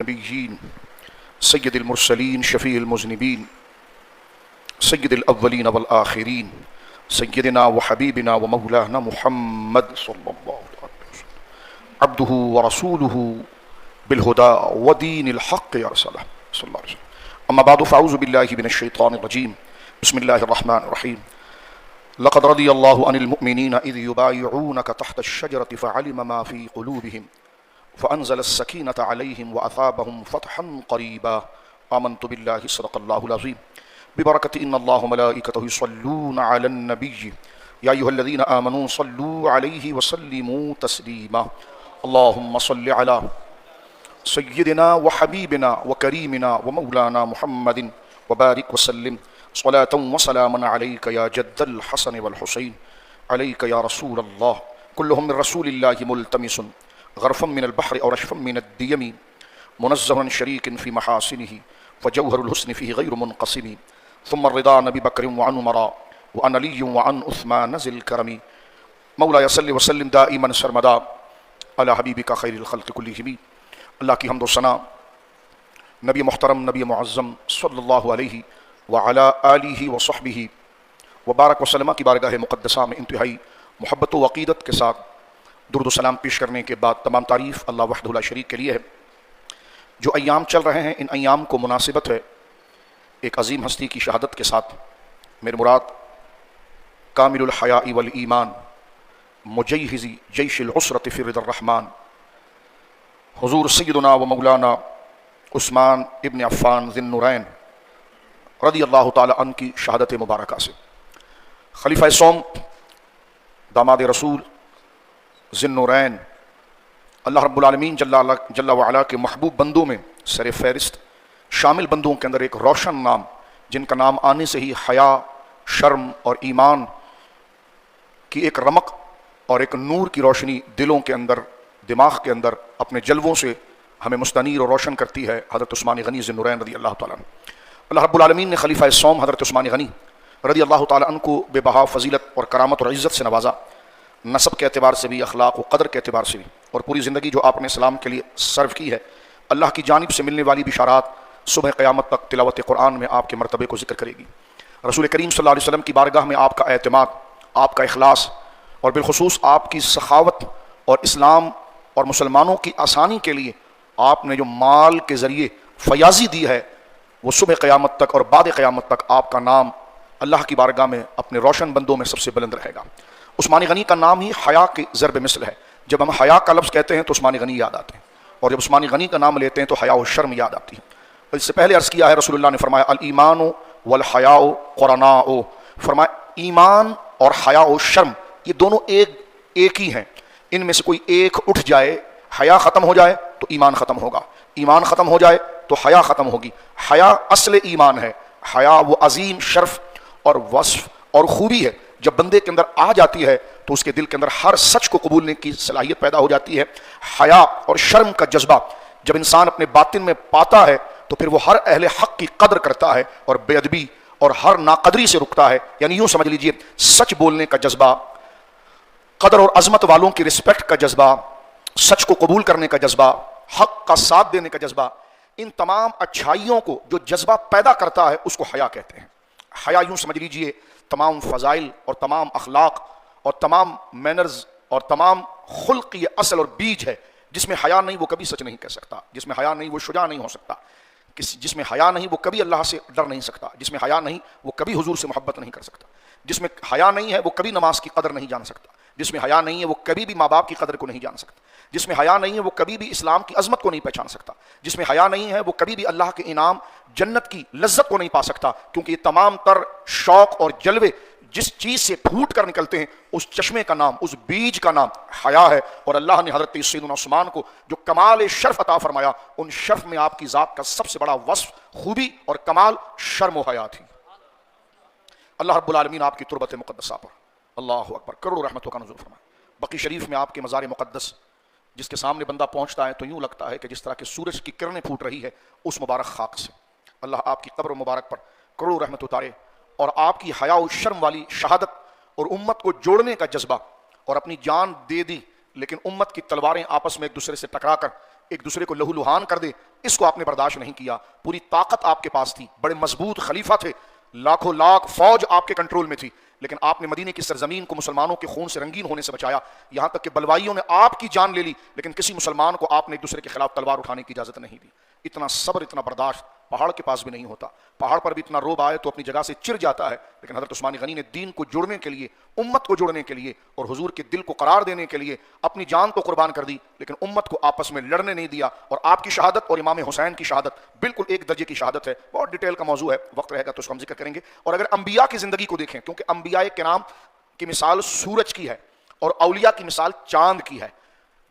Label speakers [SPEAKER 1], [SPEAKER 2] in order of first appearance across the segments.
[SPEAKER 1] النبيين سيد المرسلين شفيع المذنبين سيد الأولين والآخرين سيدنا وحبيبنا ومولانا محمد صلى الله عليه وسلم عبده ورسوله بالهدى ودين الحق أرسله صلى الله عليه وسلم. أما بعد فأعوذ بالله من الشيطان الرجيم. بسم الله الرحمن الرحيم. لقد رضي الله عن المؤمنين إذ يبايعونك تحت الشجرة فعلم ما في قلوبهم فأنزل السكينة عليهم وأثابهم فتحا قريبا. آمنت بالله صدق الله العظيم. ببركة إن الله ملائكته يصلون على النبي يا أيها الذين آمنوا صلوا عليه وسلموا تسليما. اللهم صل على سيدنا وحبيبنا وكريمنا ومولانا محمد وبارك وسلم صلاة وسلاما عليك يا جد الحسن والحسين عليك يا رسول الله. كلهم من رسول الله ملتمس غرفا من البحر أو رشفا من الديم منزه عن شريك في محاسنه فجوهر الحسن فيه غير منقسم. ثم الرضا نبي بكر وعن عمر وعن علي وعن عثمان ذي الكرم. مولاي صل وسلم دائما سرمدا على حبیبک خیر الخلق کلہم. اللہ کی حمد و ثنا نبی محترم نبی معظم صلی اللہ علیہ وعلی آلہ وصحبہ وبارک وسلم کی بارگاہ مقدسہ میں انتہائی محبت و عقیدت کے ساتھ درود و سلام پیش کرنے کے بعد تمام تعریف اللہ وحدہ لا شریک کے لیے ہے. جو ایام چل رہے ہیں ان ایام کو مناسبت ہے ایک عظیم ہستی کی شہادت کے ساتھ. میرے مراد کامل الحیاء والایمان مجہز جیش العسرۃ فی رضا الرحمن حضور سیدنا و مولانا عثمان ابن عفان ذی النورین رضی اللہ تعالی عنہ کی شہادت مبارکہ سے. خلیفہ سوم داماد رسول ذی النورین اللہ رب العالمین جل وعلا کے محبوب بندوں میں سر فہرست شامل بندوں کے اندر ایک روشن نام جن کا نام آنے سے ہی حیا، شرم اور ایمان کی ایک رمق اور ایک نور کی روشنی دلوں کے اندر دماغ کے اندر اپنے جلووں سے ہمیں مستنیر اور روشن کرتی ہے. حضرت عثمان غنی ذی النورین رضی اللہ تعالیٰ عنہ. اللہ رب العالمین نے خلیفہ سوم حضرت عثمان غنی رضی اللہ تعالیٰ عنہ کو بے بہا فضیلت اور کرامت اور عزت سے نوازا. نسب کے اعتبار سے بھی، اخلاق و قدر کے اعتبار سے بھی، اور پوری زندگی جو آپ نے اسلام کے لیے صرف کی ہے اللہ کی جانب سے ملنے والی بشارات صبح قیامت تک تلاوت قرآن میں آپ کے مرتبے کو ذکر کرے گی. رسول کریم صلی اللہ علیہ وسلم کی بارگاہ میں آپ کا اعتماد، آپ کا اخلاص اور بالخصوص آپ کی سخاوت اور اسلام اور مسلمانوں کی آسانی کے لیے آپ نے جو مال کے ذریعے فیاضی دی ہے وہ صبح قیامت تک اور بعد قیامت تک آپ کا نام اللہ کی بارگاہ میں اپنے روشن بندوں میں سب سے بلند رہے گا. عثمان غنی کا نام ہی حیا کے ضرب مثل ہے. جب ہم حیا کا لفظ کہتے ہیں تو عثمان غنی یاد آتے ہیں، اور جب عثمان غنی کا نام لیتے ہیں تو حیا و شرم یاد آتی ہے. اس سے پہلے عرض کیا ہے رسول اللہ نے فرمایا الایمان والحیاء قرناء، فرمایا ایمان اور حیا و شرم یہ دونوں ایک ہی ہیں. ان میں سے کوئی ایک اٹھ جائے، حیا ختم ہو جائے تو ایمان ختم ہوگا، ایمان ختم ہو جائے تو حیا ختم ہوگی. حیا اصل ایمان ہے. حیا وہ عظیم شرف اور وصف اور خوبی ہے جب بندے کے اندر آ جاتی ہے تو اس کے دل کے اندر ہر سچ کو قبولنے کی صلاحیت پیدا ہو جاتی ہے. حیا اور شرم کا جذبہ جب انسان اپنے باطن میں پاتا ہے تو پھر وہ ہر اہل حق کی قدر کرتا ہے اور بے ادبی اور ہر ناقدری سے رکتا ہے. یعنی یوں سمجھ لیجئے سچ بولنے کا جذبہ، قدر اور عظمت والوں کی رسپیکٹ کا جذبہ، سچ کو قبول کرنے کا جذبہ، حق کا ساتھ دینے کا جذبہ، ان تمام اچھائیوں کو جو جذبہ پیدا کرتا ہے اس کو حیا کہتے ہیں. حیا یوں سمجھ لیجئے تمام فضائل اور تمام اخلاق اور تمام مینرز اور تمام خلق یہ اصل اور بیج ہے. جس میں حیا نہیں وہ کبھی سچ نہیں کہہ سکتا، جس میں حیا نہیں وہ شجاع نہیں ہو سکتا، جس میں حیا نہیں وہ کبھی اللہ سے ڈر نہیں سکتا، جس میں حیا نہیں وہ کبھی حضور سے محبت نہیں کر سکتا، جس میں حیا نہیں ہے وہ کبھی نماز کی قدر نہیں جان سکتا، جس میں حیا نہیں ہے وہ کبھی بھی ماں باپ کی قدر کو نہیں جان سکتا، جس میں حیا نہیں ہے وہ کبھی بھی اسلام کی عظمت کو نہیں پہچان سکتا، جس میں حیا نہیں ہے وہ کبھی بھی اللہ کے انعام جنت کی لذت کو نہیں پا سکتا. کیونکہ یہ تمام تر شوق اور جلوے جس چیز سے پھوٹ کر نکلتے ہیں اس چشمے کا نام، اس بیج کا نام حیا ہے. اور اللہ نے حضرت سیدنا عثمان کو جو کمال شرف عطا فرمایا ان شرف میں آپ کی ذات کا سب سے بڑا وصف، خوبی اور کمال شرم و حیا تھی. اللہ رب العالمین آپ کی تربت مقدسہ پر اللہ اکبر کروڑوں رحمتوں کا نزول فرمائے. بقی شریف میں آپ کے مزار مقدس جس کے سامنے بندہ پہنچتا ہے تو یوں لگتا ہے کہ جس طرح کہ سورج کی کرنیں پھوٹ رہی ہے اس مبارک خاک سے. اللہ آپ کی قبر مبارک پر کروڑوں رحمت اتارے اور آپ کی حیا و شرم والی شہادت اور امت کو جوڑنے کا جذبہ، اور اپنی جان دے دی لیکن امت کی تلواریں آپس میں ایک دوسرے سے ٹکرا کر ایک دوسرے کو لہو لہان کر دے، اس کو آپ نے برداشت نہیں کیا۔ پوری طاقت آپ کے پاس تھی، بڑے مضبوط خلیفہ تھے، لاکھوں لاکھ فوج آپ کے کنٹرول میں تھی، لیکن آپ نے مدینے کی سرزمین کو مسلمانوں کے خون سے رنگین ہونے سے بچایا، یہاں تک کہ بلوائیوں نے آپ کی جان لے لی، لیکن کسی مسلمان کو آپ نے ایک دوسرے کے خلاف تلوار اٹھانے کی اجازت نہیں دی۔ اتنا صبر، اتنا برداشت پہاڑ کے پاس بھی نہیں ہوتا۔ پہاڑ پر بھی اتنا روب آئے تو اپنی جگہ سے چر جاتا ہے، لیکن حضرت عثمان غنی نے دین کو جوڑنے کے لیے، امت کو جوڑنے کے لیے اور حضور کے دل کو قرار دینے کے لیے اپنی جان تو قربان کر دی، لیکن امت کو آپس میں لڑنے نہیں دیا۔ اور آپ کی شہادت اور امام حسین کی شہادت بالکل ایک درجے کی شہادت ہے، بہت ڈیٹیل کا موضوع ہے، وقت رہے گا تو اس کا ہم ذکر کریں گے۔ اور اگر انبیاء کی زندگی کو دیکھیں، کیونکہ انبیاء کرام کی مثال سورج کی ہے اور اولیاء کی مثال چاند کی ہے۔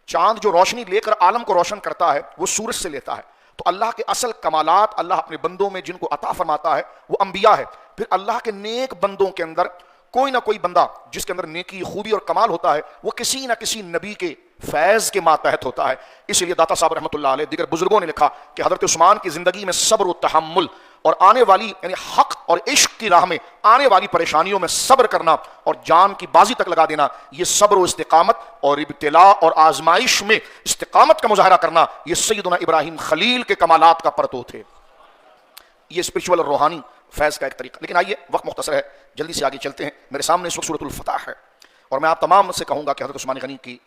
[SPEAKER 1] چاند جو روشنی لے کر عالم کو روشن کرتا ہے وہ سورج سے لیتا ہے، تو اللہ کے اصل کمالات اللہ اپنے بندوں میں جن کو عطا فرماتا ہے وہ انبیاء ہے۔ پھر اللہ کے نیک بندوں کے اندر کوئی نہ کوئی بندہ جس کے اندر نیکی، خوبی اور کمال ہوتا ہے، وہ کسی نہ کسی نبی کے فیض کے ماتحت ہوتا ہے۔ اس لیے داتا صاحب رحمۃ اللہ علیہ، دیگر بزرگوں نے لکھا کہ حضرت عثمان کی زندگی میں صبر و تحمل اور آنے والی یعنی حق اور عشق کی راہ میں آنے والی پریشانیوں میں صبر کرنا اور جان کی بازی تک لگا دینا، یہ صبر و استقامت اور ابتلا اور آزمائش میں استقامت کا مظاہرہ کرنا، یہ سیدنا ابراہیم خلیل کے کمالات کا پرتو تھے۔ یہ اسپرچول اور روحانی فیض کا ایک طریقہ۔ لیکن آئیے، وقت مختصر ہے، جلدی سے آگے چلتے ہیں۔ میرے سامنے اس وقت سورۃ الفتح ہے، اور میں آپ تمام سے کہوں گا کہ حضرت عثمان غنی کی،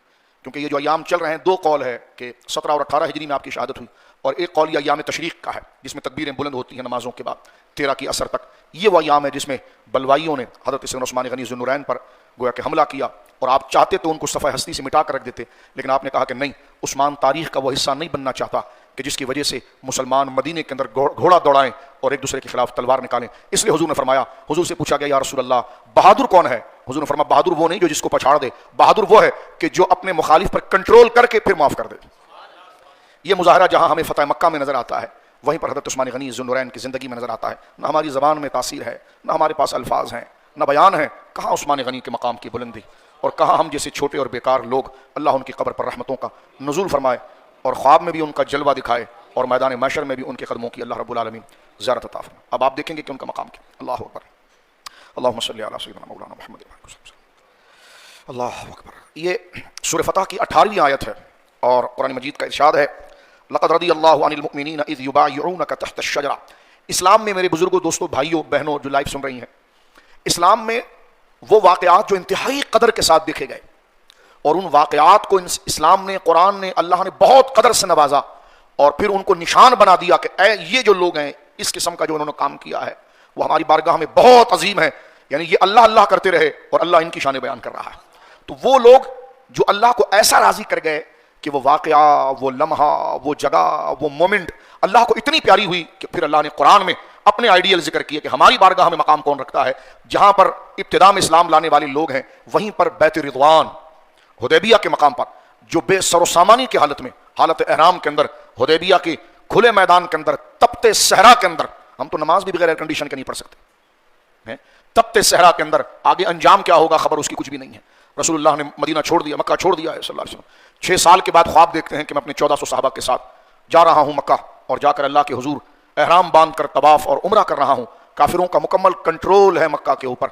[SPEAKER 1] کیونکہ یہ جو ایام چل رہے ہیں، دو قول ہے کہ 17 اور 18 ہجری میں آپ کی شہادت ہوئی، اور ایک قول یہ ایام تشریق کا ہے جس میں تکبیریں بلند ہوتی ہیں نمازوں کے بعد 13 کی عصر تک۔ یہ وہ ایام ہے جس میں بلوائیوں نے حضرت سیدنا عثمان غنی ذو النورین پر گویا کہ حملہ کیا، اور آپ چاہتے تو ان کو صفحہ ہستی سے مٹا کر رکھ دیتے، لیکن آپ نے کہا کہ نہیں، عثمان تاریخ کا وہ حصہ نہیں بننا چاہتا کہ جس کی وجہ سے مسلمان مدینے کے اندر گھوڑا دوڑائیں اور ایک دوسرے کے خلاف تلوار نکالیں۔ اس لیے حضور نے فرمایا، حضور سے پوچھا گیا یا رسول اللہ بہادر کون ہے؟ حضور نے فرمایا بہادر وہ نہیں جو جس کو پچھاڑ دے، بہادر وہ ہے کہ جو اپنے مخالف پر کنٹرول کر کے پھر معاف کر دے۔ یہ مظاہرہ جہاں ہمیں فتح مکہ میں نظر آتا ہے، وہیں پر حضرت عثمان غنی ذو النورین کی زندگی میں نظر آتا ہے۔ نہ ہماری زبان میں تاثیر ہے، نہ ہمارے پاس الفاظ ہیں، نہ بیان ہے، کہاں عثمان غنی کے مقام کی بلندی، اور کہاں ہم جیسے چھوٹے اور بیکار لوگ اللہ ان کی قبر پر رحمتوں کا نزول فرمائے اور خواب میں بھی ان کا جلوہ دکھائے اور میدان محشر میں بھی ان کے قدموں کی اللہ رب العالمین زیارت عطا فرمائے۔ اب آپ دیکھیں گے کہ ان کا مقام کیا۔ اللہ اکبر، اللہم صلی علی سیدنا مولانا محمد، اللہ اکبر۔ یہ سورہ فتح کی 18ویں آیت ہے، اور قرآن مجید کا ارشاد ہے لقد رضی اللہ عن المؤمنین اذ یبایعونک تحت الشجرہ۔ اسلام میں میرے بزرگوں، دوستوں، بھائیوں، بہنوں جو لائف سن رہی ہیں، اسلام میں وہ واقعات جو انتہائی قدر کے ساتھ دیکھے گئے، اور ان واقعات کو اسلام نے، قرآن نے، اللہ نے بہت قدر سے نوازا، اور پھر ان کو نشان بنا دیا کہ اے یہ جو لوگ ہیں، اس قسم کا جو انہوں نے کام کیا ہے وہ ہماری بارگاہ میں بہت عظیم ہے، یعنی یہ اللہ اللہ کرتے رہے اور اللہ ان کی شان بیان کر رہا ہے۔ تو وہ لوگ جو اللہ کو ایسا راضی کر گئے کہ وہ واقعہ، وہ لمحہ، وہ جگہ، وہ مومنٹ اللہ کو اتنی پیاری ہوئی کہ پھر اللہ نے قرآن میں اپنے آئیڈیل ذکر کیے کہ ہماری بارگاہ میں مقام کون رکھتا ہے۔ جہاں پر ابتدا میں اسلام لانے والے لوگ ہیں، وہیں پر بیت رضوان، حدیبیہ کے مقام پر جو بے سر و سامانی کی حالت میں، حالت احرام کے اندر، حدیبیہ کے کھلے میدان کے اندر، تپتے صحرا کے اندر، ہم تو نماز بھی بغیر ایئر کنڈیشن کے نہیں پڑھ سکتے، تپتے صحرا کے اندر آگے انجام کیا ہوگا خبر اس کی کچھ بھی نہیں ہے۔ رسول اللہ نے مدینہ چھوڑ دیا، مکہ چھوڑ دیا ہے صلی اللہ علیہ وسلم۔ 6 سال کے بعد خواب دیکھتے ہیں کہ میں اپنے 1400 صحابہ کے ساتھ جا رہا ہوں مکہ، اور جا کر اللہ کے حضور احرام باندھ کر طواف اور عمرہ کر رہا ہوں۔ کافروں کا مکمل کنٹرول ہے مکہ کے اوپر،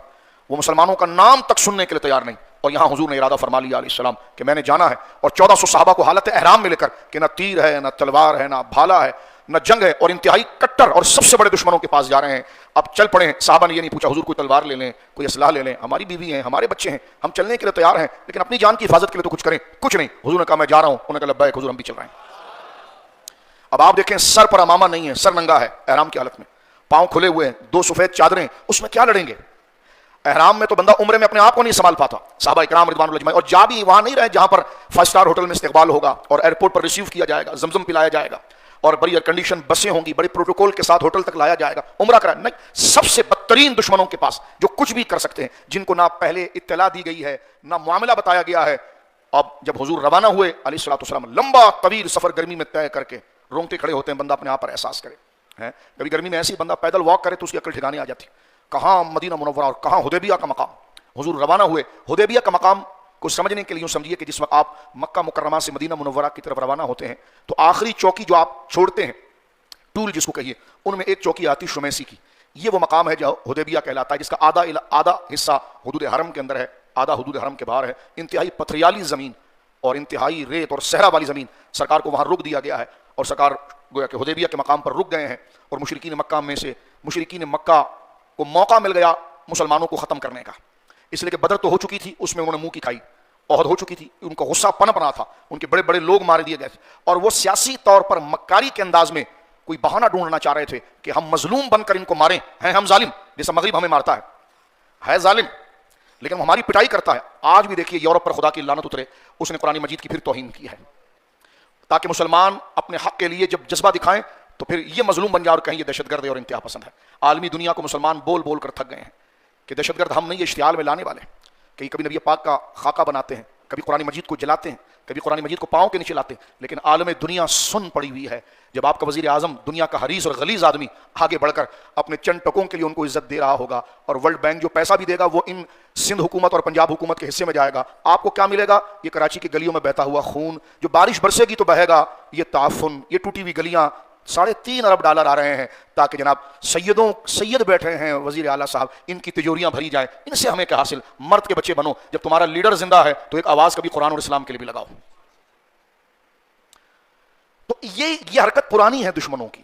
[SPEAKER 1] وہ مسلمانوں کا نام تک سننے کے لیے تیار نہیں، اور یہاں حضور نے ارادہ فرما لیا علیہ السلام کہ میں نے جانا ہے، اور 1400 صحابہ کو حالت احرام میں لے کر کہ نہ تیر ہے، نہ تلوار ہے، نہ بھالا ہے، نہ جنگ ہے، اور انتہائی کٹر اور سب سے بڑے دشمنوں کے پاس جا رہے ہیں۔ اب چل پڑے۔ صحابہ نے یہ نہیں پوچھا حضور کوئی تلوار لے لیں، کوئی اسلحہ لے لیں، ہماری بیوی ہیں، ہمارے بچے ہیں، ہم چلنے کے لیے تیار ہیں، لیکن اپنی جان کی حفاظت کے لیے تو کچھ کریں۔ کچھ نہیں، حضور نے کہا میں جا رہا ہوں، انہوں نے کہا لبیک حضور ہم بھی چل رہے ہیں۔ اب آپ دیکھیں سر پر امامہ نہیں ہے، سر ننگا ہے احرام کی حالت میں، پاؤں کھلے ہوئے ہیں، 2 سفید چادریں، اس میں کیا لڑیں گے؟ احرام میں تو بندہ عمرے میں اپنے آپ کو نہیں سنبھال پاتا۔ صحابہ اکرام رضوان اللہ اجمعین، اور جا بھی وہاں نہیں رہے جہاں پر 5 اسٹار ہوٹل میں استقبال ہوگا اور ایئرپورٹ پر ریسیو کیا جائے گا، زمزم پلایا جائے گا، اور بڑی ایئر کنڈیشن بسیں ہوں گی، بڑے پروٹوکول کے ساتھ ہوٹل تک لایا جائے گا، عمرہ کرا نہیں، سب سے بدترین دشمنوں کے پاس جو کچھ بھی کر سکتے ہیں، جن کو نہ پہلے اطلاع دی گئی ہے، نہ معاملہ بتایا گیا ہے۔ اب جب حضور روانہ ہوئے علیہ الصلوۃ والسلام، لمبا طویل سفر گرمی میں طے کر کے، رونگٹے کھڑے ہوتے ہیں، بندہ اپنے آپ پر احساس کرے۔ کبھی گرمی میں ایسی بندہ پیدل واک کرے تو اس کی عقل ٹھکانے آ جاتی، کہاں مدینہ منورہ اور کہاں حدیبیہ کا مقام۔ حضور روانہ ہوئے، حدیبیہ کا مقام کو سمجھنے کے لیے یوں سمجھیے کہ جس وقت آپ مکہ مکرمہ سے مدینہ منورہ کی طرف روانہ ہوتے ہیں تو آخری چوکی جو آپ چھوڑتے ہیں، ٹول جس کو کہیے، ان میں ایک چوکی آتی شمیسی کی۔ یہ وہ مقام ہے جو حدیبیہ کہلاتا ہے، جس کا آدھا حصہ حدود حرم کے اندر ہے، آدھا حدود حرم کے باہر ہے۔ انتہائی پتھریالی زمین، اور انتہائی ریت اور صحرا والی زمین، سرکار کو وہاں روک دیا گیا ہے، اور سرکار گویا کہ حدیبیہ کے مقام پر رک گئے ہیں، اور مشرکین مکہ میں سے مشرکین مکہ کو موقع مل گیا مسلمانوں کو ختم کرنے کا، اس لیے کہ بدر تو ہو چکی تھی، اس میں انہوں نے منہ کی کھائی، عہد ہو چکی تھی، ان کا غصہ پنپ رہا تھا، ان کے بڑے بڑے لوگ مار دیے گئے تھے، اور وہ سیاسی طور پر مکاری کے انداز میں کوئی بہانہ ڈھونڈنا چاہ رہے تھے کہ ہم مظلوم بن کر ان کو ماریں، ہیں ہم ظالم، جیسا مغرب ہمیں مارتا ہے ظالم، لیکن وہ ہماری پٹائی کرتا ہے۔ آج بھی دیکھیے یورپ پر خدا کی لعنت اترے، اس نے قرآن مجید کی پھر توہین کی ہے، تاکہ مسلمان اپنے حق کے لیے جب جذبہ دکھائیں تو پھر یہ مظلوم بن جائے اور کہیں یہ دہشت گرد ہے اور انتہا پسند ہے۔ عالمی دنیا کو مسلمان بول بول کر تھک گئے ہیں کہ دہشت گرد ہم نہیں، یہ اشتعال میں لانے والے ہیں، کہ کبھی نبی پاک کا خاکہ بناتے ہیں، کبھی قرآن مجید کو جلاتے ہیں، کبھی قرآن مجید کو پاؤں کے نیچے لاتے ہیں، لیکن عالم دنیا سن پڑی ہوئی ہے۔ جب آپ کا وزیر اعظم دنیا کا حریص اور غلیظ آدمی آگے بڑھ کر اپنے چند ٹکوں کے لیے ان کو عزت دے رہا ہوگا، اور ورلڈ بینک جو پیسہ بھی دے گا وہ ان سندھ حکومت اور پنجاب حکومت کے حصے میں جائے گا، آپ کو کیا ملے گا؟ یہ کراچی کی گلیوں میں بہتا ہوا خون، جو بارش برسے گی تو بہے گا، یہ تعفن، یہ ٹوٹی ہوئی گلیاں، $3.5 ارب آ رہے ہیں تاکہ جناب سید بیٹھے ہیں وزیر اعلیٰ صاحب، ان کی تجوریاں بھری جائیں، ان سے ہمیں کیا حاصل؟ مرد کے بچے بنو، جب تمہارا لیڈر زندہ ہے تو ایک آواز کبھی قرآن اور اسلام کے لیے بھی لگاؤ۔ تو یہ حرکت پرانی ہے دشمنوں کی۔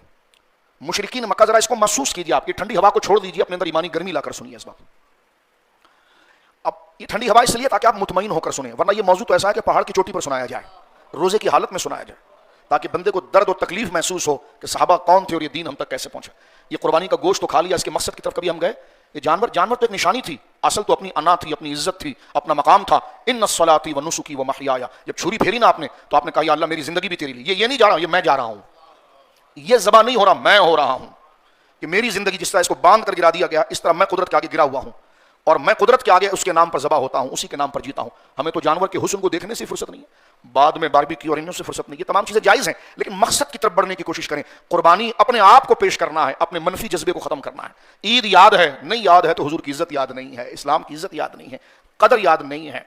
[SPEAKER 1] مشرکین مکہ، ذرا اس کو محسوس کیجیے، آپ کی ٹھنڈی ہوا کو چھوڑ دیجیے، اپنے اندر ایمانی گرمی لا کر سنیے اس بات۔ اب یہ ٹھنڈی ہوا اس لیے تاکہ آپ مطمئن ہو کر سنیں، ورنہ یہ موضوع تو ایسا ہے کہ پہاڑ کی چوٹی پر سنایا جائے، روزے کی حالت میں سنایا جائے، تاکہ بندے کو درد و تکلیف محسوس ہو کہ صحابہ کون تھے اور یہ دین ہم تک کیسے پہنچا۔ یہ قربانی کا گوشت تو کھا لیا، اس کے مقصد کی طرف کبھی ہم گئے؟ یہ جانور تو ایک نشانی تھی، اصل تو اپنی انا تھی، اپنی عزت تھی، اپنا مقام تھا۔ ان الصلاۃ ونسکی ومحیایا، جب چھری پھیری نا آپ نے تو آپ نے کہا یا اللہ میری زندگی بھی تیرے لیے، یہ نہیں جا رہا، یہ میں جا رہا ہوں، یہ ذبح نہیں ہو رہا، میں ہو رہا ہوں، کہ میری زندگی جس طرح اس کو باندھ کر گرا دیا گیا، اس طرح میں قدرت کے آگے گرا ہوا ہوں، اور میں قدرت کے آگے اس کے نام پر ذبح ہوتا ہوں، اسی کے نام پر جیتا ہوں۔ ہمیں تو جانور کے حسن کو دیکھنے سے فرصت نہیں ہے، بعد میں باربیکیو اور انوں سے فرصت نہیں، یہ تمام چیزیں جائز ہیں، لیکن مقصد کی طرف بڑھنے کی کوشش کریں۔ قربانی اپنے آپ کو پیش کرنا ہے، اپنے منفی جذبے کو ختم کرنا ہے۔ عید یاد ہے، نہیں یاد ہے تو حضور کی عزت یاد نہیں ہے، اسلام کی عزت یاد نہیں ہے، قدر یاد نہیں ہے۔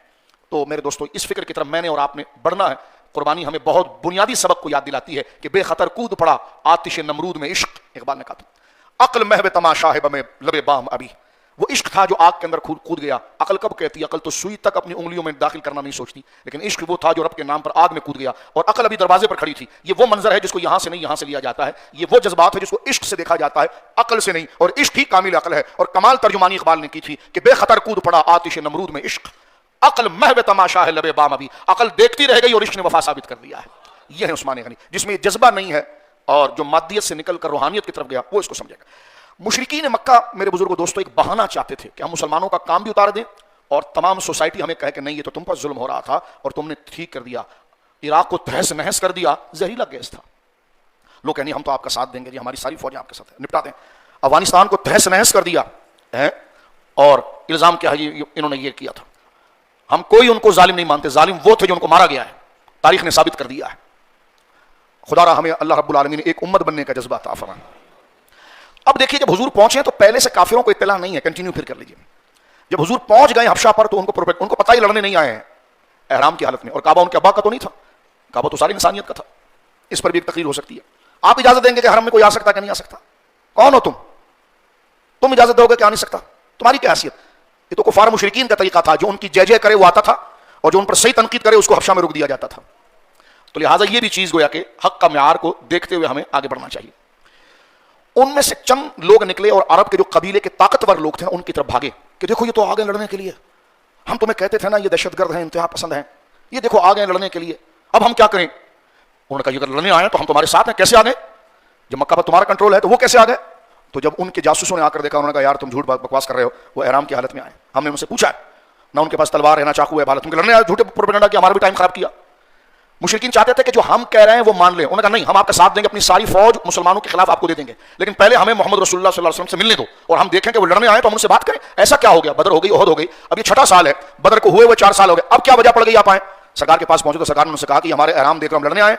[SPEAKER 1] تو میرے دوستو، اس فکر کی طرف میں نے اور آپ نے بڑھنا ہے۔ قربانی ہمیں بہت بنیادی سبق کو یاد دلاتی ہے کہ بے خطر کود پڑا آتش نمرود میں عشق، اقبال نے کہا تھا عقل محو تماشا ہے بمیں لبے بام ابھی، وہ عشق تھا جو آگ کے اندر کود گیا۔ عقل کب کہتی ہے؟ عقل تو سوئی تک اپنی انگلیوں میں داخل کرنا نہیں سوچتی، لیکن عشق وہ تھا جو رب کے نام پر آگ میں کود گیا، اور عقل ابھی دروازے پر کھڑی تھی۔ یہ وہ منظر ہے جس کو یہاں سے نہیں یہاں سے لیا جاتا ہے، یہ وہ جذبات ہے جس کو عشق سے دیکھا جاتا ہے، عقل سے نہیں، اور عشق ہی کامل عقل ہے۔ اور کمال ترجمانی اقبال نے کی تھی کہ بے خطر کود پڑا آتش نمرود میں عشق، عقل محو تماشا ہے لبے بام ابھی، عقل دیکھتی رہ گئی اور عشق نے وفا ثابت کر دیا ہے۔ یہ ہے عثمان غنی، جس میں یہ جذبہ نہیں ہے اور جو مادیت سے نکل کر روحانیت کی طرف گیا، وہ اس کو سمجھے گا۔ مشرکین مکہ میرے بزرگوں دوستوں ایک بہانہ چاہتے تھے کہ ہم مسلمانوں کا کام بھی اتار دیں اور تمام سوسائٹی ہمیں کہے کہ نہیں یہ تو تم پر ظلم ہو رہا تھا اور تم نے ٹھیک کر دیا، عراق کو تہس نہس کر دیا، زہریلا گیس تھا، لوگ کہنے ہم تو آپ کا ساتھ دیں گے جی، ہماری ساری فوجیں آپ کے ساتھ نپٹا دیں۔ افغانستان کو تہس نہس کر دیا ہے، اور الزام کیا ہے جی انہوں نے یہ کیا تھا۔ ہم کوئی ان کو ظالم نہیں مانتے، ظالم وہ تھے جو ان کو مارا گیا ہے، تاریخ نے ثابت کر دیا ہے۔ خدا را ہمیں اللہ رب العالمین ایک امت بننے کا جذبہ عطا فرمائے۔ اب دیکھیے جب حضور پہنچے تو پہلے سے کافروں کو اطلاع نہیں ہے، کنٹینیو پھر کر لیجیے۔ جب حضور پہنچ گئے حبشہ پر تو ان کو پتہ ہی لڑنے نہیں آئے ہیں احرام کی حالت میں، اور کعبہ ان کے ابا کا تو نہیں تھا، کعبہ تو ساری انسانیت کا تھا۔ اس پر بھی ایک تقریر ہو سکتی ہے، آپ اجازت دیں گے کہ حرم میں کوئی آ سکتا کہ نہیں آ سکتا؟ کون ہو تم اجازت دو گے کہ آ نہیں سکتا؟ تمہاری کیا حیثیت؟ یہ تو کفار مشرکین کا طریقہ تھا، جو ان کی جے جے کرے وہ آتا تھا، اور جو ان پر صحیح تنقید کرے اس کو حبشہ میں روک دیا جاتا تھا۔ تو لہٰذا یہ بھی چیز گویا کہ حق کا معیار کو دیکھتے ہوئے ہمیں آگے بڑھنا چاہیے۔ ان میں سے چند لوگ نکلے اور عرب کے جو قبیلے کے طاقتور لوگ تھے ان کی طرف بھاگے کہ دیکھو یہ تو آگے لڑنے کے لیے، ہم تمہیں کہتے تھے نا یہ دہشت گرد ہیں، انتہا پسند ہیں، یہ دیکھو آگے لڑنے کے لیے، اب ہم کیا کریں؟ انہوں نے کہا اگر لڑنے آئے تو ہم تمہارے ساتھ ہیں۔ کیسے آگے؟ جب مکہ پر تمہارا کنٹرول ہے تو وہ کیسے آگے؟ تو جب ان کے جاسوسوں نے آ کر دیکھا، انہوں نے کہا یار تم جھوٹ بکواس کر رہے ہو، وہ احرام کی حالت میں آئے، ہم نے ان سے پوچھا نہ ان کے پاس تلوار ہے نہ چاقو ہے، حالت تم لڑنے آئے، جھوٹے پروپیگنڈا کیا، ہمارا بھی ٹائم خراب کیا۔ مشرکین چاہتے تھے کہ جو ہم کہہ رہے ہیں وہ مان لیں، انہوں نے کہا نہیں، ہم آپ کا ساتھ دیں گے، اپنی ساری فوج مسلمانوں کے خلاف آپ کو دے دیں گے، لیکن پہلے ہمیں محمد رسول اللہ صلی اللہ علیہ وسلم سے ملنے دو اور ہم دیکھیں کہ وہ لڑنے آئے تو ہم ان سے بات کریں۔ ایسا کیا ہو گیا؟ بدر ہو گئی، احد ہو گئی، اب یہ 6واں سال ہے، بدر کو ہوئے 4 سال ہو گئے، اب کیا وجہ پڑ گئی آپ آئیں؟ سرکار کے پاس پہنچے تو سرکار نے ان سے کہا کہ ہمارے احرام دیکھ کر ہم لڑنے آئے،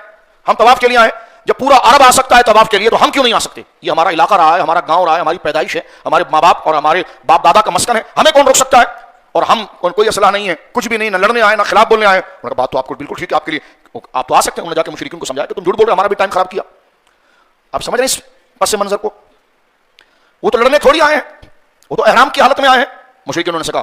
[SPEAKER 1] ہم طواف کے لیے آئے، جب پورا عرب آ سکتا ہے طواف کے لیے تو ہم کیوں نہیں آ سکتے؟ یہ ہمارا علاقہ رہا ہے، ہمارا گاؤں رہا ہے، ہماری پیدائش ہے، ہمارے ماں باپ اور ہمارے باپ دادا کا مسکن ہے، ہمیں کون روک سکتا ہے؟ اور ہم کوئی اصلاح نہیں ہے، کچھ بھی نہیں، نہ لڑنے آئے نہ خلاف بولنے آئے۔ انہوں نے بات تو آپ کو بالکل ٹھیک ہے، آپ کے لیے آپ تو آ سکتے ہیں۔ انہوں نے جا کے مشرکین کو سمجھایا کہ تم جھوٹ بول رہے ہو، ہمارا بھی ٹائم خراب کیا۔ آپ سمجھ رہے ہیں اس پس منظر کو؟ وہ تو لڑنے تھوڑی آئے ہیں، وہ تو احرام کی حالت میں آئے ہیں۔ مشرکین نے کہا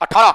[SPEAKER 1] 18,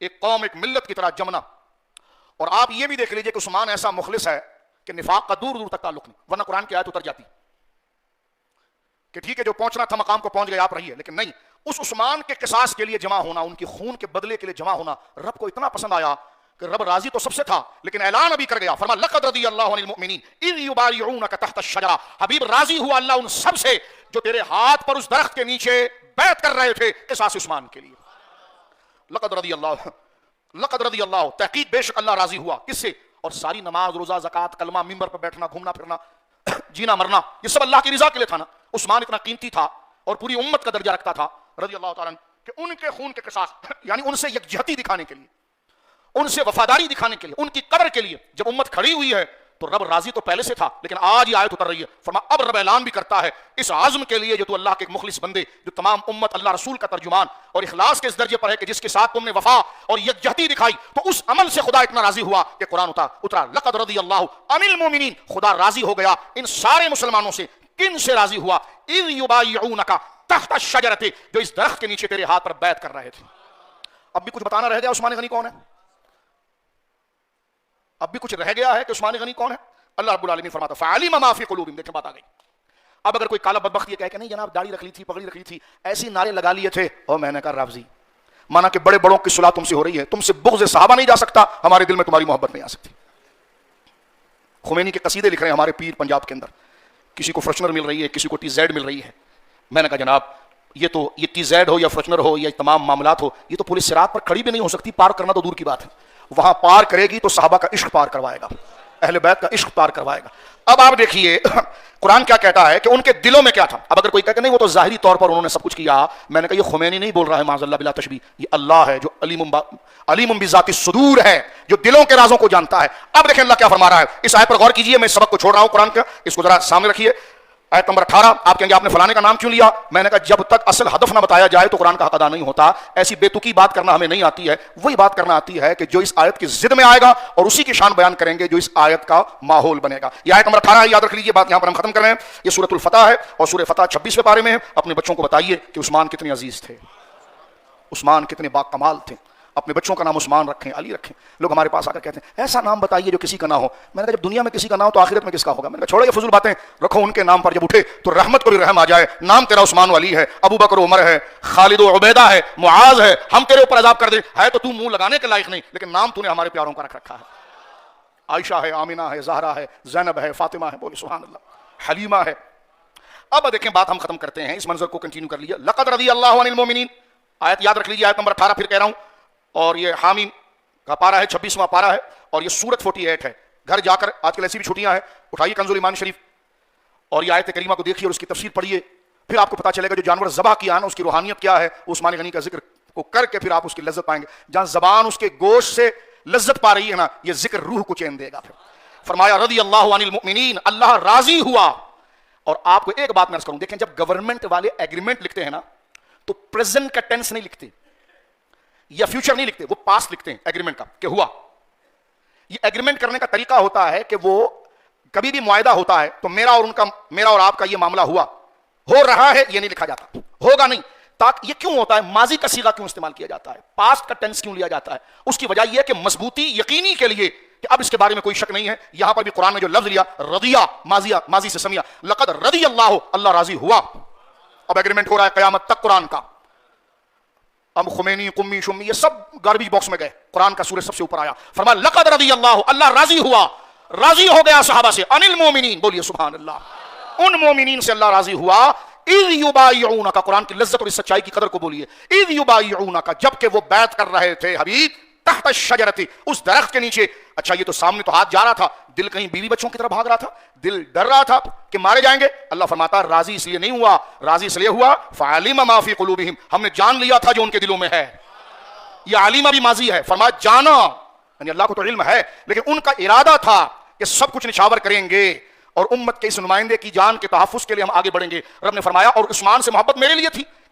[SPEAKER 1] ایک قوم ایک ملت کی طرح جمنا. اور آپ یہ بھی دیکھ لیجئے کہ عثمان ایسا مخلص ہے کہ نفاق کا دور دور تک تعلق نہیں, ورنہ قرآن کی آیت اتر جاتی کہ ٹھیک ہے جو پہنچنا تھا مقام کو پہنچ گئے آپ رہیے, لیکن نہیں, اس عثمان کے قصاص کے لیے جمع ہونا, ان کی خون کے بدلے کے لیے جمع ہونا رب کو اتنا پسند آیا کہ رب راضی تو سب سے تھا لیکن اعلان ابھی کر گیا, فرما لقد رضی اللہ عن المؤمنین اذ یبایعونک تحت الشجرہ, حبیب راضی ہوا اللہ ان سب سے جو تیرے ہاتھ پر اس درخت کے نیچے بیعت کر رہے تھے قصاص عثمان کے لیے. لقد رضی اللہ, تحقیق بے شک اللہ راضی ہوا, کس سے؟ اور ساری نماز روزہ زکوٰۃ کلمہ ممبر پر بیٹھنا گھومنا پھرنا جینا مرنا یہ سب اللہ کی رضا کے لیے تھا نا. عثمان اتنا قیمتی تھا اور پوری امت کا درجہ رکھتا تھا رضی اللہ تعالیٰ عنہ کہ ان کے خون کے قصاص یعنی ان سے یکجہتی دکھانے کے لیے, ان سے وفاداری دکھانے کے لیے, ان کی قدر کے لیے جب امت کھڑی ہوئی ہے تو رب راضی تو پہلے سے تھا لیکن آج یہ آیت اتر رہی ہے, فرما اب رب اعلان بھی کرتا ہے اس عزم کے لیے جو تو اللہ کے ایک مخلص بندے, جو تمام امت اللہ رسول کا ترجمان اور اخلاص کے اس درجے پر ہے کہ جس کے ساتھ تم نے وفا اور یکجہتی دکھائی, تو اس عمل سے خدا اتنا راضی ہوا کہ قرآن اترا لقد رضی اللہ عن المؤمنین, خدا راضی ہو گیا ان سارے مسلمانوں سے. کن سے راضی ہوا؟ اذ یبایعونک تحت الشجرۃ, جو اس درخت کے نیچے تیرے ہاتھ پر بیعت کر رہے تھے. اب بھی کچھ بتانا رہ گیا عثمان غنی کون ہے؟ اب بھی کچھ رہ گیا ہے کہ عثمان غنی کون ہے؟ اللہ رب العالمین فرماتا فعلم ما فی قلوبہم, دیکھیں بات آ گئی. اب اگر کوئی کالا بدبخت یہ کہے کہ نہیں جناب داڑھی رکھ لی تھی پگڑی رکھ لی تھی ایسی نعرے لگا لیے تھے, اور میں نے کہا رافضی مانا کہ بڑے بڑوں کی صلاح تم سے ہو رہی ہے, تم سے بغض صحابہ نہیں جا سکتا, ہمارے دل میں تمہاری محبت نہیں آ سکتی. خمینی کے قصیدے لکھ رہے ہیں ہمارے پیر پنجاب کے اندر, کسی کو فرشنر مل رہی ہے کسی کو ٹی زیڈ مل رہی ہے. میں نے کہا جناب یہ ٹی زیڈ ہو یا فرشنر ہو یا تمام معاملات ہو یہ تو پولیس صراط پر کھڑی بھی نہیں ہو سکتی, پار کرنا تو دور کی بات ہے. وہاں پار کرے گی تو صحابہ کا عشق پار کروائے گا, اہل بیت کا عشق پار کروائے گا. اب آپ دیکھیے قرآن کیا کہتا ہے کہ ان کے دلوں میں کیا تھا. اب اگر کوئی کہے کہ نہیں وہ تو ظاہری طور پر انہوں نے سب کچھ کیا, میں نے کہا یہ خمینی نہیں بول رہا ہے معاذ اللہ بلا تشبیہ, یہ اللہ ہے جو علیم بذات الصدور ہے, جو دلوں کے رازوں کو جانتا ہے. اب دیکھیں اللہ کیا فرما رہا ہے, اس آیت پر غور کیجئے, میں سبق کو چھوڑ رہا ہوں قرآن کا, اس کو ذرا سامنے رکھیے. آیت نمبر 18, آپ کہیں گے آپ نے فلانے کا نام کیوں لیا؟ میں نے کہا جب تک اصل ہدف نہ بتایا جائے تو قرآن کا حق ادا نہیں ہوتا. ایسی بے تکی بات کرنا ہمیں نہیں آتی ہے, وہی بات کرنا آتی ہے کہ جو اس آیت کی ضد میں آئے گا اور اسی کی شان بیان کریں گے جو اس آیت کا ماحول بنے گا. یہ آیت نمبر 18 یاد رکھ لیجیے, بات یہاں پر ہم ختم کر رہے ہیں. یہ سورۃ الفتح ہے اور سورہ فتح 26ویں پارے میں ہے. اپنے بچوں کو بتائیے کہ عثمان کتنے عزیز تھے, عثمان کتنے باکمال تھے. اپنے بچوں کا نام عثمان رکھیں, علی رکھیں. لوگ ہمارے پاس آ کر کہتے ہیں ایسا نام بتائیے جو کسی کا نہ ہو. میں نے کہا جب دنیا میں کسی کا نہ ہو تو آخرت میں کس کا ہوگا؟ میں نے کہا چھوڑو یہ فضول باتیں, رکھو ان کے نام پر جب اٹھے تو رحمت کو بھی رحم آ جائے. نام تیرا عثمان و علی ہے, ابو بکر و عمر ہے, خالد و عبیدہ ہے, معاذ ہے. ہم تیرے اوپر عذاب کر دیں ہے تو منہ لگانے کے لائق نہیں, لیکن نام تو نے ہمارے پیاروں کا رکھ رکھا ہے. عائشہ ہے, آمینہ ہے, زہرا ہے, زینب ہے, فاطمہ ہے, بولے سبحان اللہ, حلیمہ ہے. اب دیکھیں بات ہم ختم کرتے ہیں, اس منظر کو کنٹینیو کر لیجیے. لقد رضی اللہ عن المؤمنین, آیت یاد رکھ لیجیے, آیت نمبر 18 پھر کہہ رہا ہوں, اور یہ حامیم کا پارہ ہے, 26واں پارہ ہے, اور یہ سورت 48 ہے. گھر جا کر آج کل ایسی بھی چھٹیاں ہیں, اٹھائیے کنز الایمان شریف اور یہ آیت کریمہ کو دیکھیے اور اس کی تفسیر پڑھیے, پھر آپ کو پتا چلے گا جو جانور ذبح کیا نا اس کی روحانیت کیا ہے. عثمان غنی کا ذکر کو کر کے پھر آپ اس کی لذت پائیں گے. جہاں زبان اس کے گوشت سے لذت پا رہی ہے نا, یہ ذکر روح کو چین دے گا. پھر فرمایا رضی اللہ عن المؤمنین, اللہ راضی ہوا. اور آپ کو ایک بات میں عرض کروں, دیکھیں جب گورنمنٹ والے ایگریمنٹ لکھتے ہیں نا تو پریزنٹ کا ٹینس نہیں لکھتے یا فیوچر نہیں لکھتے, وہ پاسٹ لکھتے ہیں ایگریمنٹ کا کہ ہوا. یہ ایگریمنٹ کرنے کا طریقہ ہوتا ہے کہ وہ کبھی بھی معاہدہ ہوتا ہے تو میرا اور آپ کا یہ معاملہ ہوا, ہو رہا ہے, یہ نہیں لکھا جاتا, ہوگا نہیں. تاکہ یہ کیوں ہوتا ہے, ماضی کا صیغہ کیوں استعمال کیا جاتا ہے, پاسٹ کا ٹینس کیوں لیا جاتا ہے؟ اس کی وجہ یہ ہے کہ مضبوطی یقینی کے لیے کہ اب اس کے بارے میں کوئی شک نہیں ہے. یہاں پر بھی قرآن نے جو لفظ لیا رضیہ, ماضی سے سمیا, لقد رضی اللہ, اللہ راضی ہوا. اب ایگریمنٹ ہو رہا ہے قیامت تک قرآن کا. اب خمینی قمی شمی یہ سب گاربیج باکس میں گئے, قرآن کا سورج سب سے اوپر آیا. فرمایا لقد رضی اللہ, اللہ راضی ہوا, راضی ہو گیا صحابہ سے. عن المؤمنین, بولیے سبحان اللہ, ان مومنین سے اللہ راضی ہوا. اذ یبایعونک, قرآن کی لذت اور اس سچائی کی قدر کو بولیے. اذ یبایعونک, جبکہ وہ بیعت کر رہے تھے حبیب, تحت الشجرۃ, اس درخت کے نیچے. اچھا یہ تو سامنے تو ہاتھ جا رہا تھا, دل کہیں بیوی بچوں کی طرف بھاگ رہا تھا, دل ڈر رہا تھا کہ مارے جائیں گے. اللہ فرماتا راضی اس لیے نہیں ہوا, راضی اس لیے ہوا فعلم ما فی قلوبہم, ہم نے جان لیا تھا جو ان کے دلوں میں ہے. یہ علیمہ بھی ماضی ہے, فرمایا جانا, یعنی اللہ کو تو علم ہے لیکن ان کا ارادہ تھا کہ سب کچھ نچھاور کریں گے اور امت کے اس نمائندے کی جان کے تحفظ کے لیے ہم آگے بڑھیں گے. رب نے فرمایا اور عثمان سے محبت میرے لیے تھی